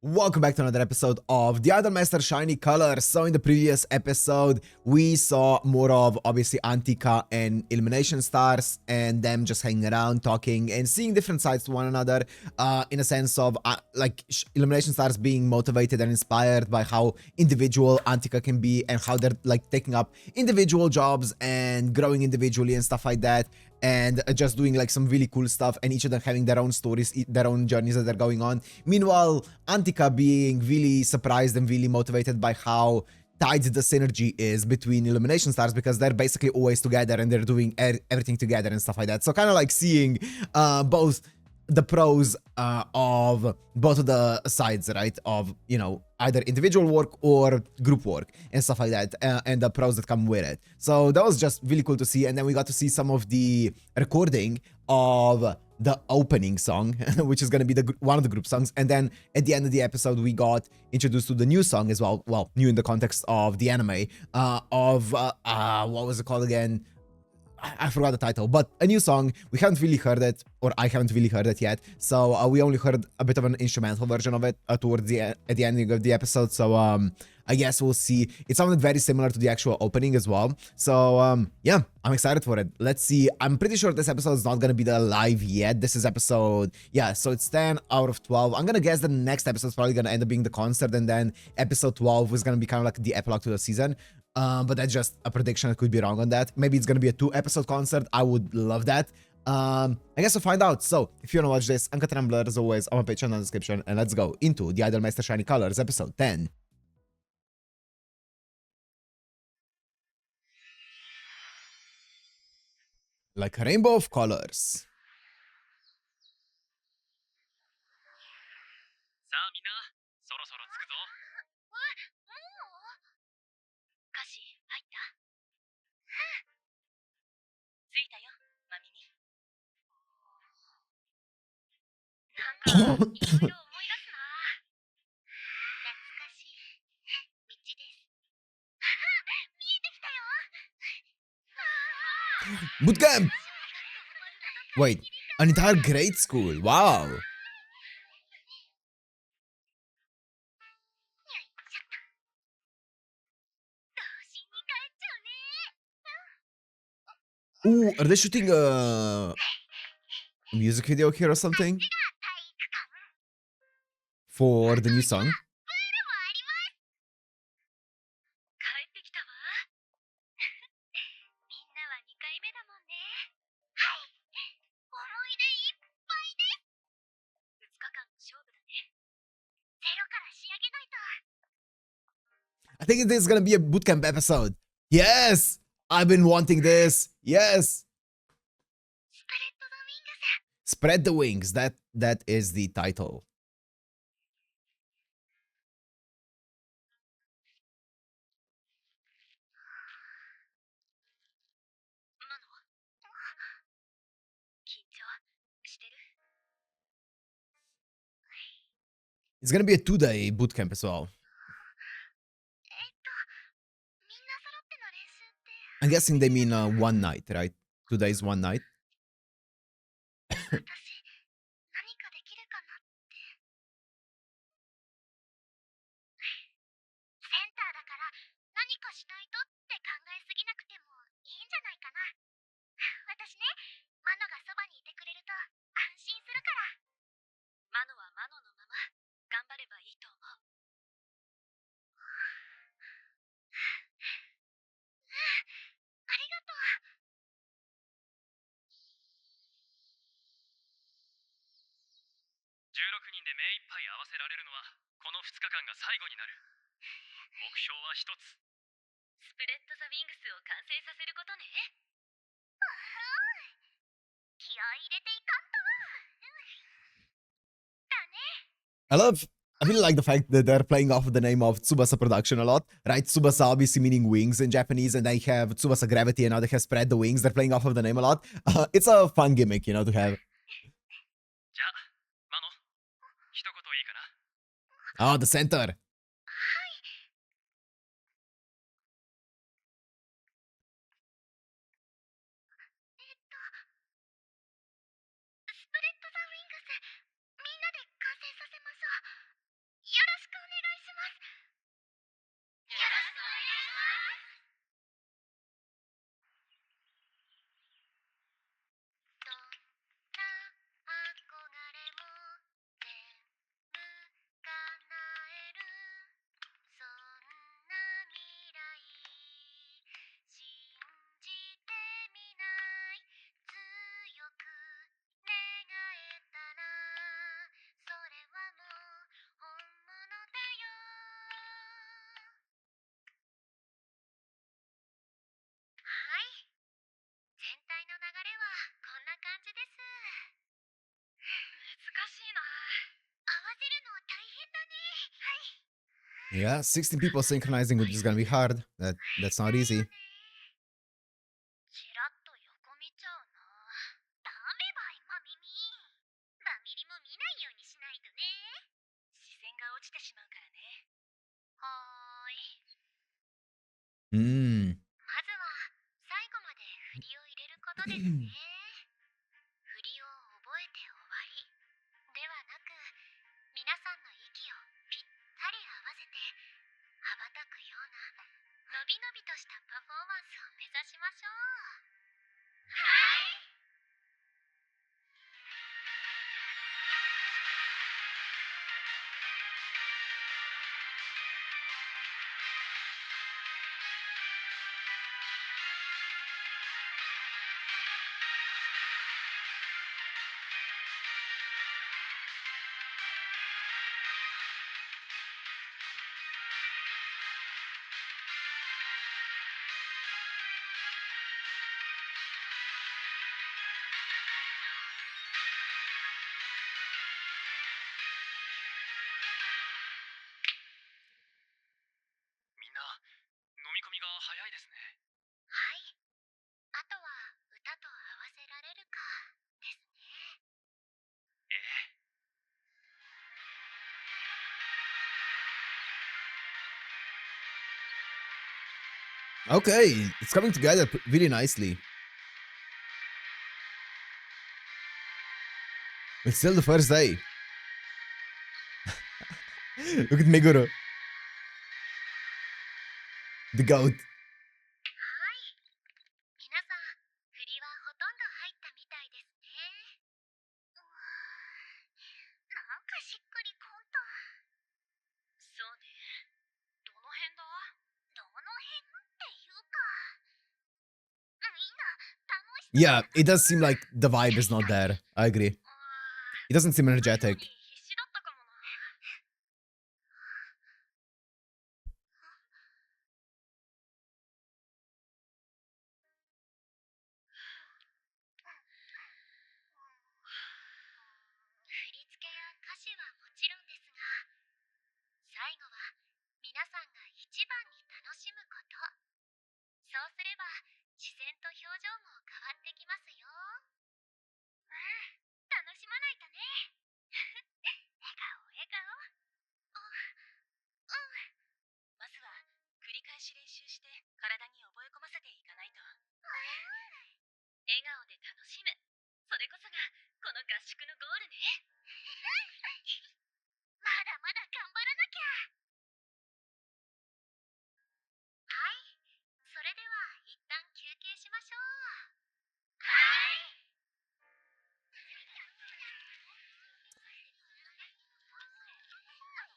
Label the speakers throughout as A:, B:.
A: Welcome back to another episode of the Idolmaster Shiny Colors. So in the previous episode, we saw more of obviously Antika and Illumination Stars and them just hanging around, talking and seeing different sides to one another in a sense of Illumination Stars being motivated and inspired by how individual Antika can be and how they're like taking up individual jobs and growing individually and stuff like that. And just doing like some really cool stuff, and each of them having their own stories, their own journeys that they're going on. Meanwhile, Antika being really surprised and really motivated by how tight the synergy is between Illumination Stars, because they're basically always together and they're doing everything together and stuff like that. So kind of like seeing both the pros of both of the sides, right? Of, you know, either individual work or group work and stuff like that, and the pros that come with it. So that was just really cool to see. And then we got to see some of the recording of the opening song, which is going to be one of the group songs. And then at the end of the episode, we got introduced to the new song as well. Well, new in the context of the anime, what was it called again? I forgot the title, but a new song. We haven't really heard it, or I haven't really heard it yet. So we only heard a bit of an instrumental version of it towards at the ending of the episode. So I guess we'll see. It sounded very similar to the actual opening as well. So yeah, I'm excited for it. Let's see. I'm pretty sure this episode is not gonna be the live yet. This is episode, yeah, so it's 10 out of 12. I'm gonna guess the next episode is probably gonna end up being the concert, and then episode 12 is gonna be kind of like the epilogue to the season. But that's just a prediction. I could be wrong on that. Maybe it's gonna be a 2-episode concert. I would love that. I guess we'll find out. So if you wanna watch this, I'm Trembler as always on my Patreon in the description, and let's go into the Idolmaster Shiny Colors episode 10. Like a rainbow of colors. ボotcamp! Wait, an entire grade school. Wow. Ooh, are they shooting a music video here or something? For the new song? I think this is gonna be a bootcamp episode. Yes! I've been wanting this. Yes! Spread the wings. That is the title. It's gonna be a 2-day bootcamp as well. I'm guessing they mean 1 night, right? 2 days, 1 night. I really like the fact that they're playing off of the name of Tsubasa Production a lot, right? Tsubasa obviously meaning wings in Japanese, and they have Tsubasa Gravity, and now they have Spread the Wings. They're playing off of the name a lot. It's a fun gimmick, you know, to have. Oh, the center. Yeah, 16 people synchronizing, which is gonna be hard. That's not easy. Hmm. Okay, it's coming together really nicely. It's still the first day. Look at Meguro. The goat. Yeah, it does seem like the vibe is not there. I agree. It doesn't seem energetic.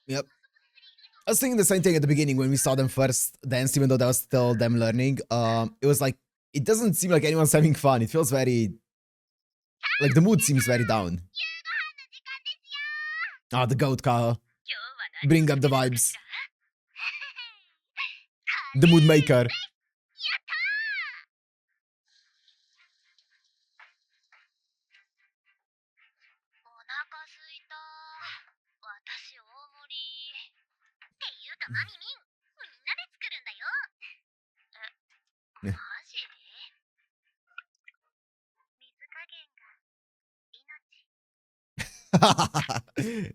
A: Yep. I was thinking the same thing at the beginning when we saw them first dance, even though that was still them learning. It was like, it doesn't seem like anyone's having fun. It feels very, like the mood seems very down. Ah, the goat car. Bring up the vibes. The mood maker.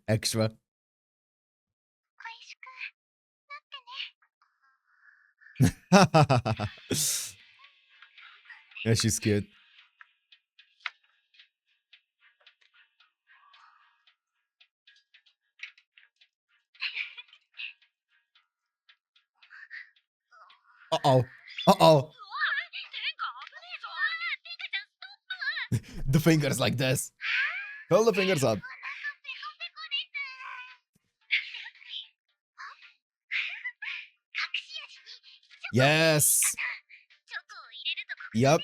A: Extra. Yeah, she's cute. Uh-oh. Uh-oh. The fingers like this. Hold the fingers up. Yes. Yep.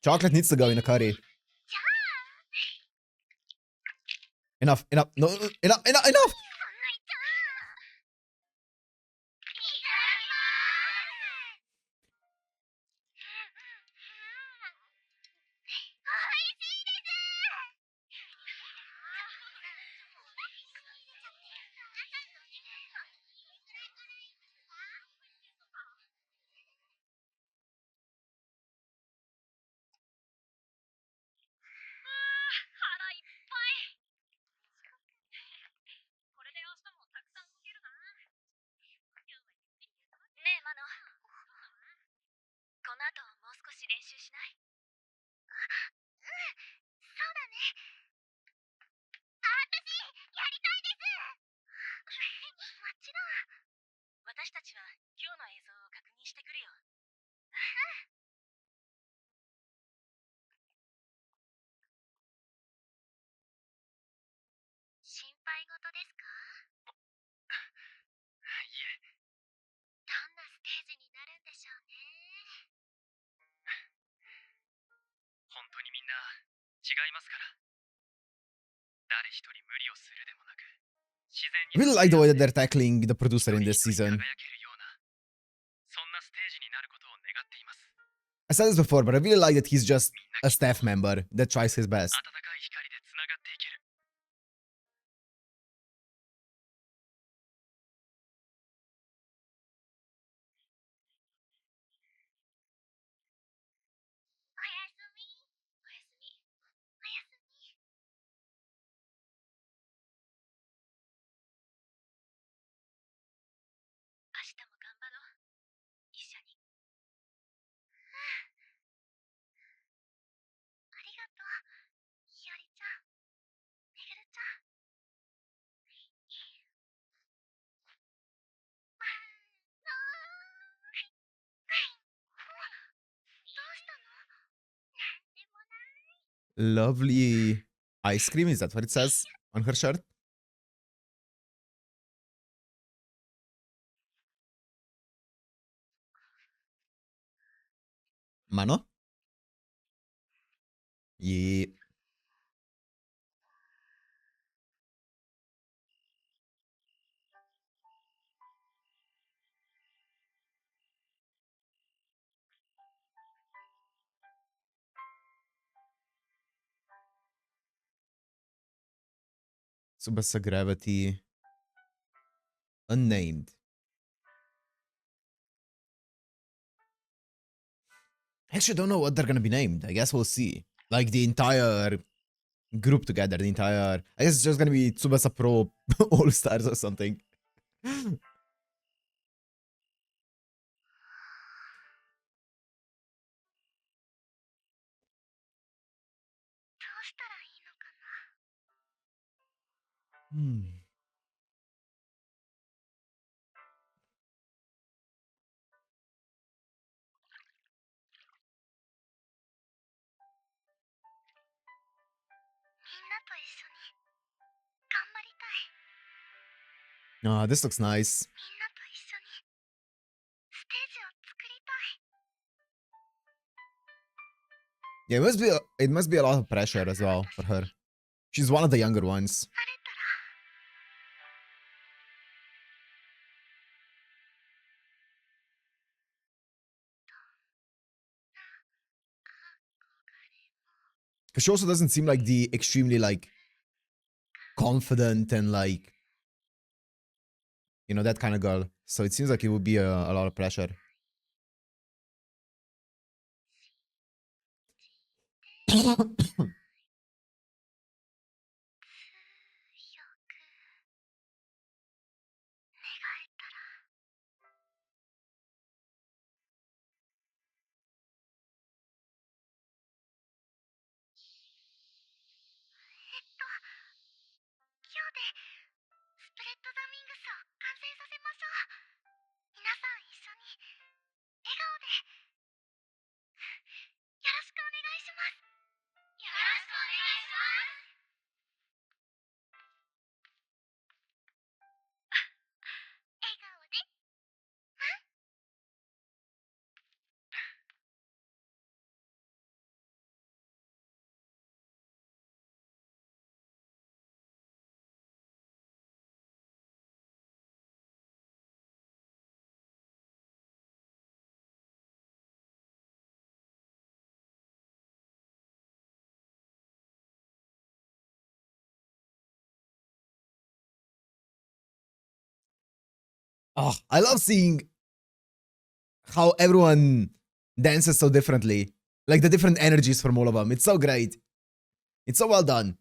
A: Chocolate needs to go in a curry. Enough. Enough. No. Enough. Enough. Enough. I really like the way that they're tackling the producer in this season. I said this before, but I really like that he's just a staff member that tries his best. Lovely ice cream, is that what it says on her shirt? Mano? Yeah. Subasa Gravity. Unnamed. I actually don't know what they're gonna be named. I guess we'll see. Like the entire group together, the entire... I guess it's just gonna be Tsubasa Pro All-Stars or something. Oh, this looks nice. Yeah, it must be a lot of pressure as well for her. She's one of the younger ones. Because she also doesn't seem like the extremely, like, confident and, like, you know, that kind of girl. So it seems like it would be a lot of pressure. Oh, I love seeing how everyone dances so differently. Like the different energies from all of them. It's so great. It's so well done.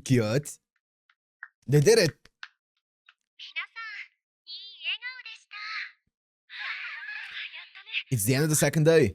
A: Cute. They did it. It's the end of the second day.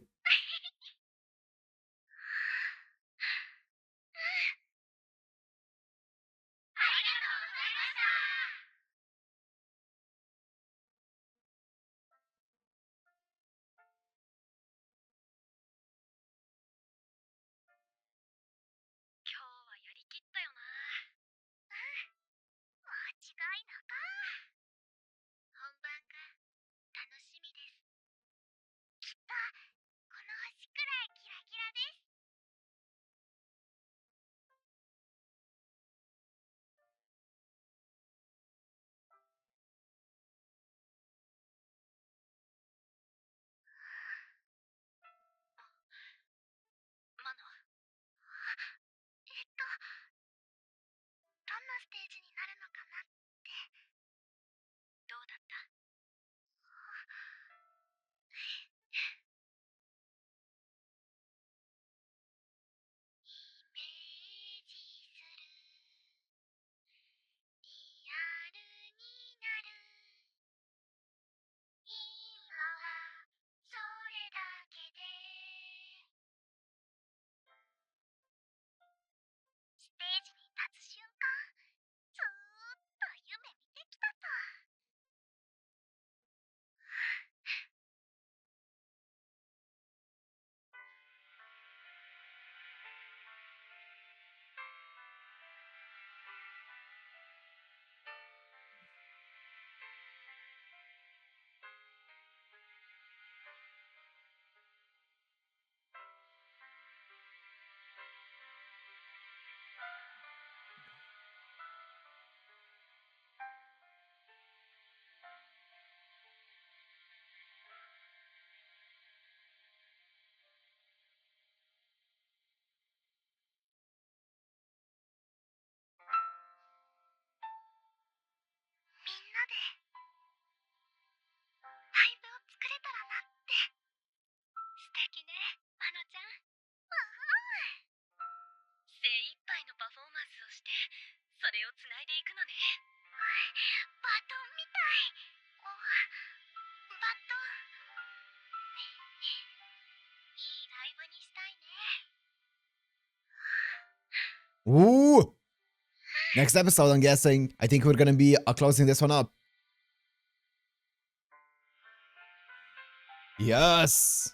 A: Ooh! Next episode, I'm guessing. I think we're gonna be closing this one up. Yes!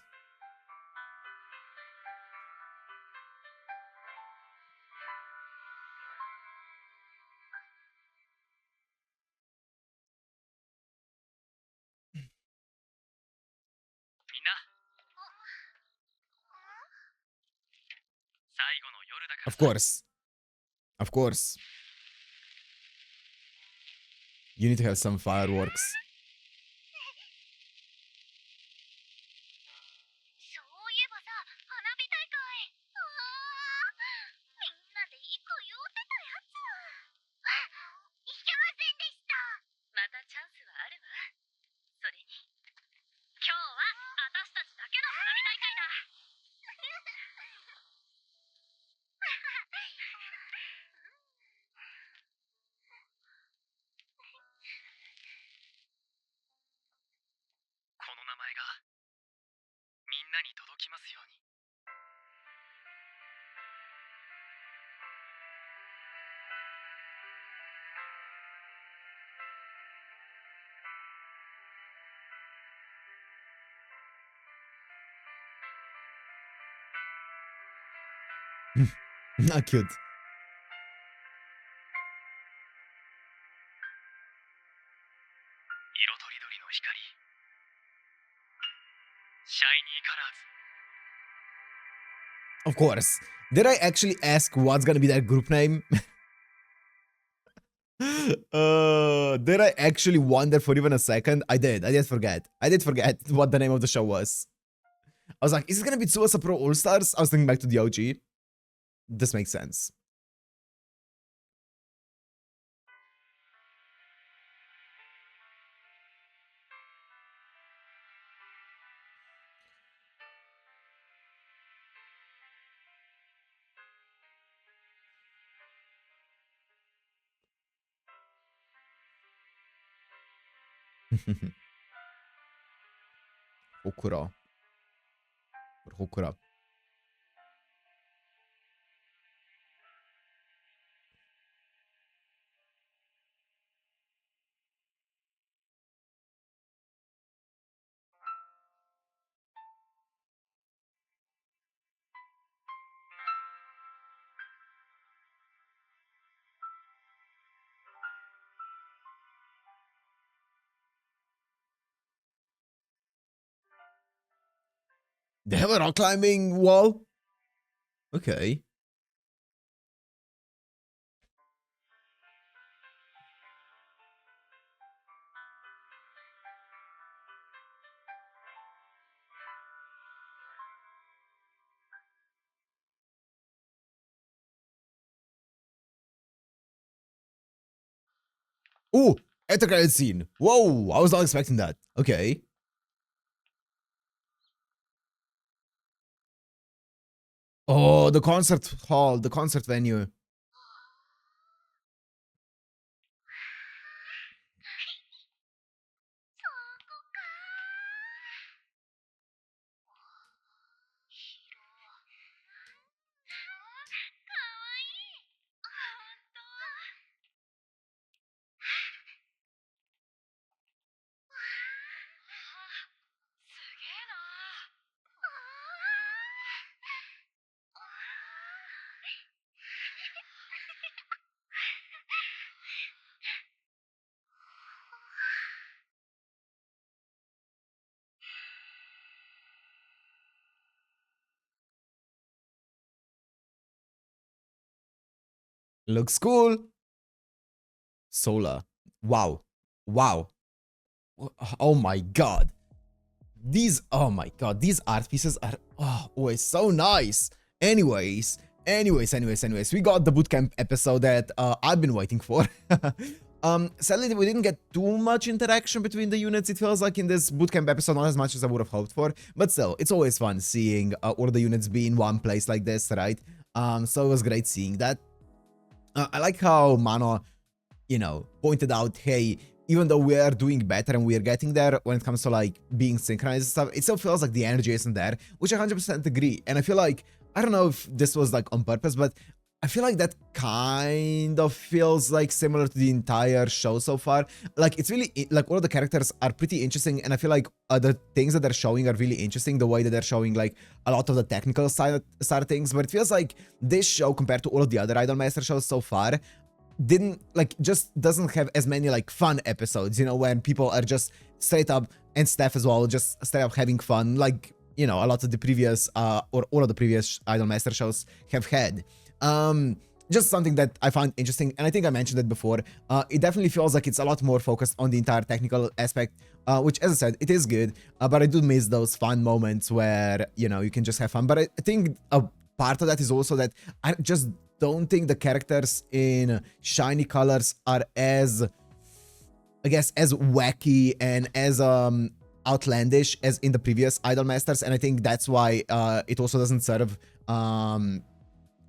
A: Of course. Of course. You need to have some fireworks. Not cute. Of course. Did I actually ask what's gonna be that group name? Did I actually wonder for even a second? I did. I did forget. I did forget what the name of the show was. I was like, is it gonna be Tsubasa Pro All Stars? I was thinking back to the OG. This makes sense. Hokura. Or Hokura. They have a rock climbing wall? Okay. Ooh, at the credit scene. Whoa, I was not expecting that. Okay. Oh, the concert hall, the concert venue. Looks cool. Solar. Wow. Wow. Oh my god. These, oh my god, these art pieces are always so nice. Anyways, we got the bootcamp episode that I've been waiting for. Sadly, we didn't get too much interaction between the units. It feels like in this bootcamp episode, not as much as I would have hoped for. But still, it's always fun seeing all the units be in one place like this, right? So it was great seeing that. I like how Mano, you know, pointed out, hey, even though we are doing better and we are getting there when it comes to like being synchronized and stuff, it still feels like the energy isn't there, which I 100% agree. And I feel like, I don't know if this was like on purpose, but I feel like that kind of feels like similar to the entire show so far. Like it's really, like all of the characters are pretty interesting, and I feel like the things that they're showing are really interesting, the way that they're showing like a lot of the technical side of things, but it feels like this show compared to all of the other Idolmaster shows so far didn't like just doesn't have as many like fun episodes, you know, when people are just straight up, and Steph as well, just straight up having fun, like, you know, a lot of the previous or all of the previous Idolmaster shows have had. Just something that I found interesting, and I think I mentioned it before. It definitely feels like it's a lot more focused on the entire technical aspect, which, as I said, it is good, but I do miss those fun moments where, you know, you can just have fun. But I think a part of that is also that I just don't think the characters in Shiny Colors are as, I guess, as wacky and as outlandish as in the previous Idolmasters, and I think that's why it also doesn't serve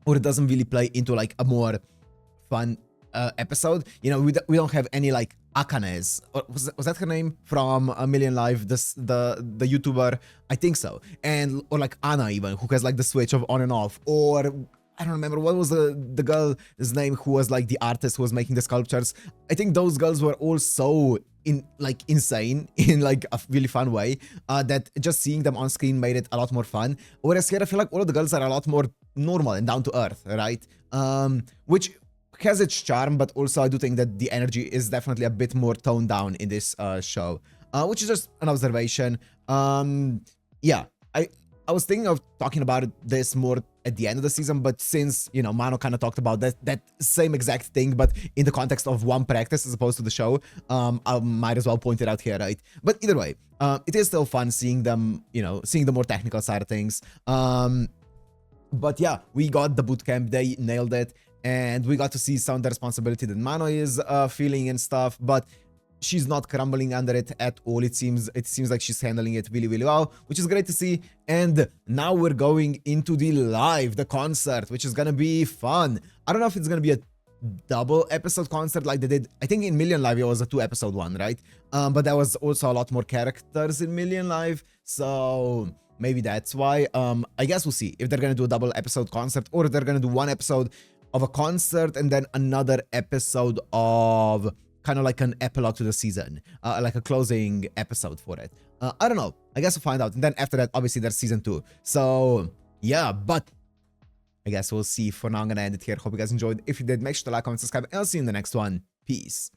A: or it doesn't really play into like a more fun episode. You know, we don't have any like Akanes, or was that her name from A Million Live, the YouTuber? I think so. And or like Anna even, who has like the switch of on and off, or I don't remember what was the girl's name who was like the artist who was making the sculptures. I think those girls were all so insane in like a really fun way that just seeing them on screen made it a lot more fun. Whereas here I feel like all of the girls are a lot more normal and down to earth, right? Which has its charm, but also I do think that the energy is definitely a bit more toned down in this show, which is just an observation. Yeah, I was thinking of talking about this more at the end of the season, but since, you know, Mano kind of talked about that same exact thing, but in the context of one practice as opposed to the show, I might as well point it out here, right? But either way, it is still fun seeing them, you know, seeing the more technical side of things. But yeah, we got the bootcamp, they nailed it, and we got to see some of the responsibility that Mano is feeling and stuff, but she's not crumbling under it at all. It seems like she's handling it really, really well, which is great to see. And now we're going into the concert, which is gonna be fun. I don't know if it's gonna be a double episode concert like they did. I think in Million Live it was a 2-episode one, right? But there was also a lot more characters in Million Live, so maybe that's why. I guess we'll see if they're gonna do a double episode concert or if they're gonna do one episode of a concert and then another episode of kind of like an epilogue to the season, like a closing episode for it. I don't know. I guess we'll find out. And then after that, obviously there's season 2. So yeah, but I guess we'll see. For now, I'm gonna end it here. Hope you guys enjoyed. If you did, make sure to like, comment, subscribe, and I'll see you in the next one. Peace.